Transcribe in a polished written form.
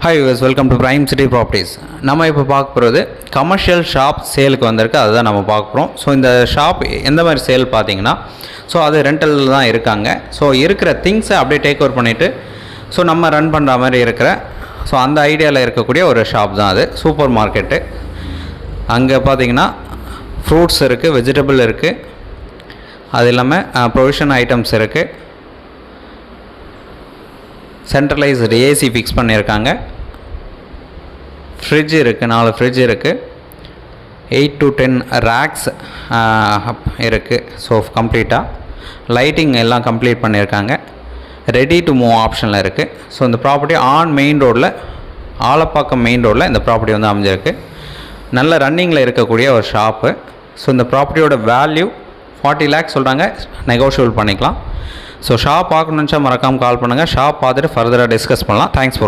Hi use welcome to prime city properties. நம்ம இப்போ பார்க்க போகிறது கமர்ஷியல் ஷாப் சேலுக்கு வந்திருக்கு. அதுதான் நம்ம பார்க்க போகிறோம். ஸோ இந்த ஷாப் எந்த மாதிரி சேல் பார்த்தீங்கன்னா, ஸோ அது ரெண்டலில் தான் இருக்காங்க. ஸோ இருக்கிற திங்ஸை அப்படியே டேக் ஓவர் பண்ணிவிட்டு ஸோ நம்ம ரன் பண்ணுற மாதிரி இருக்கிற ஸோ அந்த ஐடியாவில் இருக்கக்கூடிய ஒரு ஷாப் தான் அது. Super market. அங்கே பார்த்தீங்கன்னா ஃப்ரூட்ஸ் இருக்குது, வெஜிடபிள் இருக்குது, அது இல்லாமல் ப்ரொவிஷன் ஐட்டம்ஸ் இருக்குது. சென்ட்ரலைஸ்டு ஏசி ஃபிக்ஸ் பண்ணியிருக்காங்க. ஃப்ரிட்ஜ் இருக்குது, 4 ஃப்ரிட்ஜ் இருக்குது. 8 to 10 ரேக்ஸ் இருக்குது. ஸோ கம்ப்ளீட்டாக லைட்டிங் எல்லாம் கம்ப்ளீட் பண்ணியிருக்காங்க. ரெடி டு மூவ் ஆப்ஷனில் இருக்குது. ஸோ இந்த ப்ராப்பர்ட்டி ஆன் மெயின் ரோடில், ஆலப்பாக்கம் மெயின் ரோடில் இந்த ப்ராப்பர்ட்டி வந்து அமைஞ்சிருக்கு. நல்ல ரன்னிங்கில் இருக்கக்கூடிய ஒரு ஷாப்பு. ஸோ இந்த ப்ராப்பர்ட்டியோட வேல்யூ 40 lakhs சொல்கிறாங்க. நெகோஷியபிள் பண்ணிக்கலாம். ஸோ ஷாப் பார்க்கணுன்னு நினச்சா மறக்காமல் கால் பண்ணுங்கள். ஷாப் பார்த்துட்டு ஃபர்தராக டிஸ்கஸ் பண்ணலாம். Thanks for